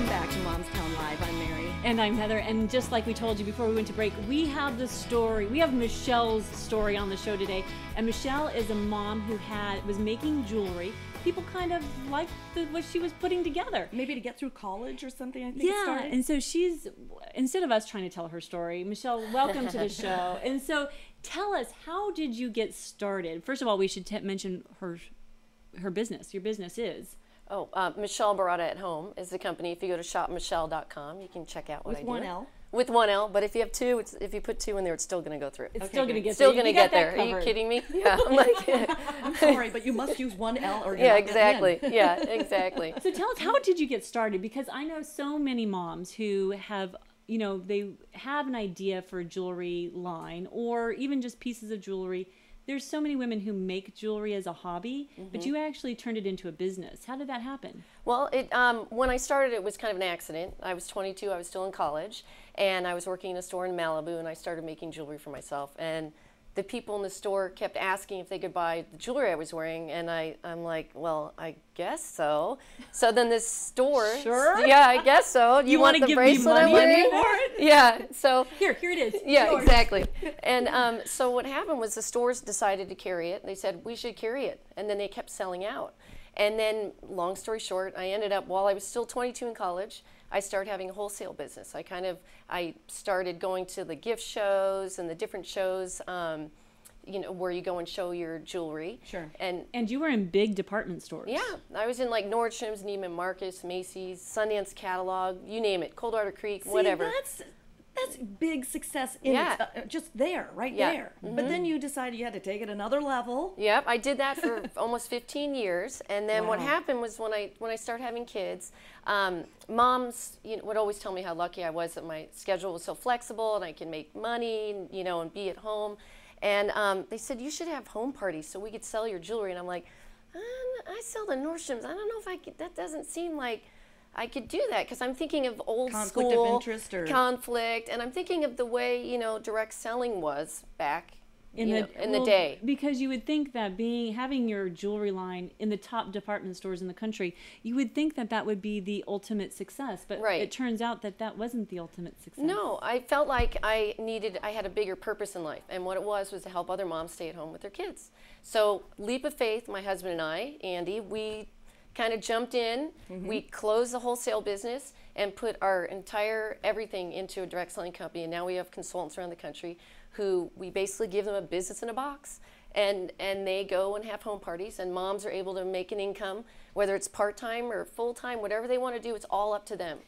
Welcome back to MomsTown Live. I'm Mary. And I'm Heather. And just like we told you before we went to break, we have the story. We have Michelle's story on the show today. And Michelle is a mom who was making jewelry. People kind of liked what she was putting together. Maybe to get through college or something, I think it started. Yeah, and so instead of us trying to tell her story, Michelle, welcome to the show. And so tell us, how did you get started? First of all, we should mention her business. Your business is... Michelle Barada at Home is the company. If you go to shopmichelle.com, you can check out what I do. With one L? With one L, but if you have two, if you put two in there, it's still going to go through. It's still going to get still going to get there. Are you kidding me? Yeah, I'm like, I'm sorry, but you must use one L or you're yeah, not exactly. Yeah, exactly. So tell us, how did you get started? Because I know so many moms who have, they have an idea for a jewelry line or even just pieces of jewelry. There's so many women who make jewelry as a hobby, but you actually turned it into a business. How did that happen? Well, when I started, it was kind of an accident. I was 22, I was still in college, and I was working in a store in Malibu, and I started making jewelry for myself. And the people in the store kept asking if they could buy the jewelry I was wearing, and I'm like, well, I guess so. So then this store, sure, yeah, I guess so. You want to give me money for it? Yeah. So here it is. Yeah, yours. Exactly. And so what happened was the stores decided to carry it. They said we should carry it, and then they kept selling out. And then, long story short, I ended up, while I was still 22 in college, I started having a wholesale business. I started going to the gift shows and the different shows, where you go and show your jewelry. Sure. And you were in big department stores. Yeah, I was in like Nordstrom's, Neiman Marcus, Macy's, Sundance Catalog, you name it, Coldwater Creek, whatever. That's big success in just there, right there. But then you decided you had to take it another level. Yep, I did that for almost 15 years, and then what happened was when I started having kids, moms would always tell me how lucky I was that my schedule was so flexible and I can make money, and be at home. And they said, you should have home parties so we could sell your jewelry. And I'm like, I sell the Nordstrom's. I don't know if I could, that doesn't seem like I could do that, because I'm thinking of old conflict school of interest or conflict, and I'm thinking of the way direct selling was back in the day. Because you would think that having your jewelry line in the top department stores in the country, you would think that would be the ultimate success, but it turns out that wasn't the ultimate success. No, I felt like I had a bigger purpose in life, and what it was to help other moms stay at home with their kids. So, leap of faith, my husband and I, Andy, we kind of jumped in. We closed the wholesale business and put our entire everything into a direct selling company, and now we have consultants around the country who we basically give them a business in a box, and they go and have home parties, and moms are able to make an income, whether it's part-time or full-time, whatever they want to do, it's all up to them.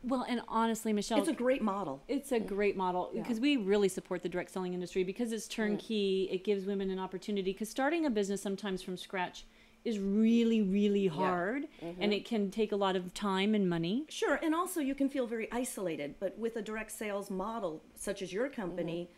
Well, and honestly, Michelle, it's a great model. It's a great model, because we really support the direct selling industry because it's turnkey. It gives women an opportunity, because starting a business sometimes from scratch is really, really hard, and it can take a lot of time and money. Sure, and also you can feel very isolated, but with a direct sales model such as your company,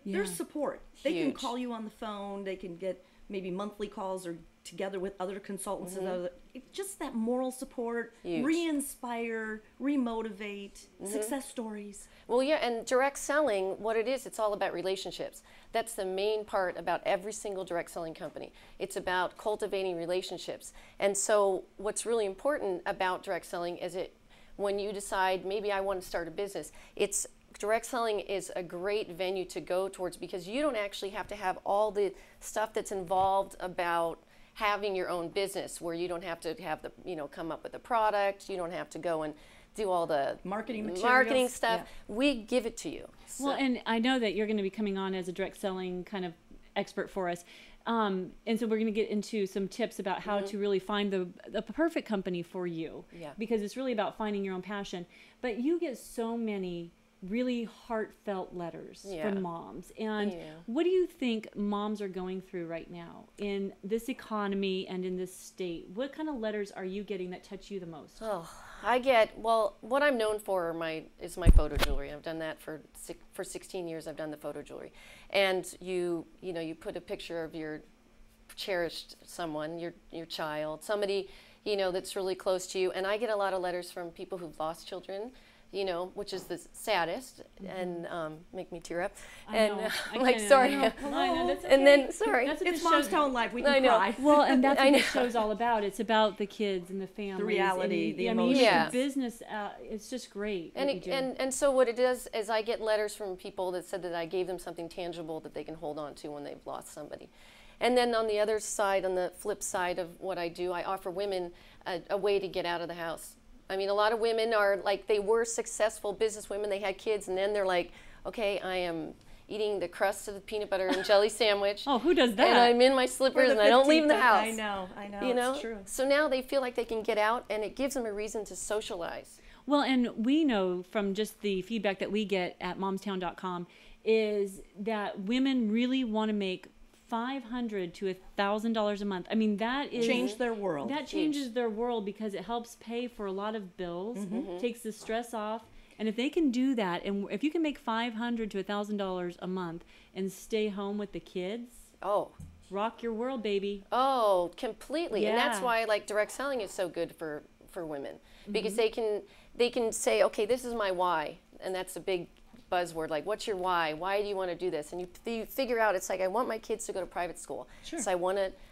there's support. They can call you on the phone, they can get maybe monthly calls or together with other consultants and just that moral support, re-inspire, re-motivate, success stories. Well, yeah, and direct selling, what it is, it's all about relationships. That's the main part about every single direct selling company. It's about cultivating relationships. And so what's really important about direct selling is when you decide, maybe I want to start a business, direct selling is a great venue to go towards, because you don't actually have to have all the stuff that's involved about having your own business, where you don't have to have come up with a product, you don't have to go and do all the marketing stuff. We give it to you. So. Well, and I know that you're going to be coming on as a direct selling kind of expert for us. And so we're going to get into some tips about how to really find the perfect company for you, because it's really about finding your own passion. But you get so many really heartfelt letters from moms. And what do you think moms are going through right now in this economy and in this state? What kind of letters are you getting that touch you the most? Oh, what I'm known for is my photo jewelry. I've done that for 16 years. I've done the photo jewelry. And you put a picture of your cherished someone, your child, somebody, that's really close to you. And I get a lot of letters from people who've lost children, you know, which is the saddest, and make me tear up. I know. I'm like, sorry. I know, that's okay. And then, sorry. That's what It's this show's- MomsTownLive. We can I know. cry. Well, and that's I what know. this show's all about. It's about the kids and the families. The reality, the I mean, emotions. even the business, it's just great. And, what you do. and so what it does is I get letters from people that said that I gave them something tangible that they can hold on to when they've lost somebody. And then on the other side, on the flip side of what I do, I offer women a way to get out of the house. I mean, a lot of women are like, they were successful business women, they had kids, and then they're like, okay, I am eating the crust of the peanut butter and jelly sandwich. Oh, who does that? And I'm in my slippers and I don't leave the house. I know, You know? it's true. So now they feel like they can get out, and it gives them a reason to socialize. Well, and we know from just the feedback that we get at momstown.com is that women really want to make $500 to $1,000 a month. I mean, that is Change their world. That changes their world because it helps pay for a lot of bills, takes the stress off. And if they can do that, and if you can make $500 to $1,000 a month and stay home with the kids, Oh. rock your world, baby. Oh, completely. And that's Yeah. why like direct selling is so good for women, because they can say, okay, this is my why, and that's a big buzzword. Like, what's your why? Why do you want to do this? And you figure out, it's like, I want my kids to go to private school. Sure. So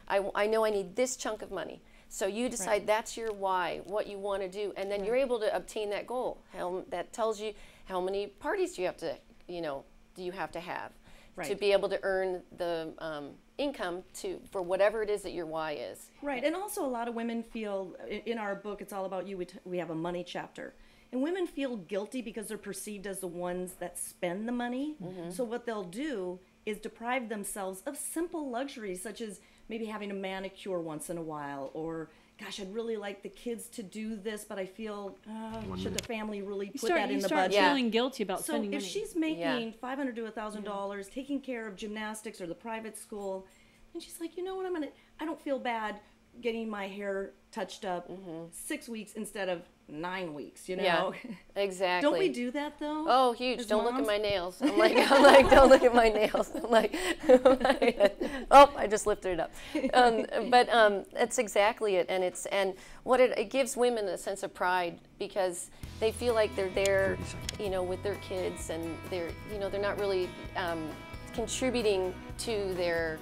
I know I need this chunk of money. So you decide that's your why, what you want to do, and then you're able to obtain that goal. That tells you how many parties do you have to, do you have to have to be able to earn the income for whatever it is that your why is. Right, and also a lot of women feel, in our book, It's All About You, we have a money chapter. And women feel guilty because they're perceived as the ones that spend the money. So what they'll do is deprive themselves of simple luxuries, such as maybe having a manicure once in a while, or, gosh, I'd really like the kids to do this, but I feel, should the family really put that in the budget? You start feeling guilty about So spending if money. she's making $500 to $1,000, taking care of gymnastics or the private school, and she's like, you know what, I don't feel bad getting my hair touched up 6 weeks instead of 9 weeks, you know? Yeah, exactly. Don't we do that though? Oh, huge. as Don't look at moms? my nails. I'm like, don't look at my nails. I'm like, oh, I just lifted it up. But that's exactly it. And what it gives women a sense of pride, because they feel like they're there, with their kids, and they're not really contributing to their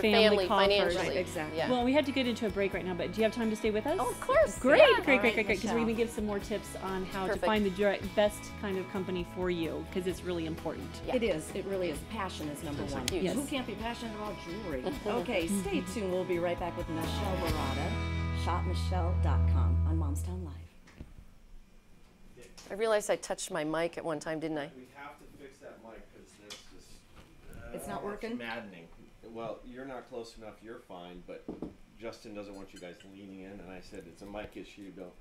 family coffers. financially. Right, exactly. Yeah. Well, we have to get into a break right now, but do you have time to stay with us? Oh, of course. Great, Yeah. great, All right, because we're Michelle. going to give some more tips on how Perfect. to find the best kind of company for you, because it's really important. Yeah. It is. It really is. Passion is number one. huge. Yes. Who can't be passionate about jewelry? Okay, stay tuned. We'll be right back with Michelle Barada, shopmichelle.com on MomsTown Live. I realized I touched my mic at one time, didn't I? We have to fix that mic because that's just It's not working? maddening. Well, you're not close enough. You're fine, but Justin doesn't want you guys leaning in, and I said it's a mic issue. Don't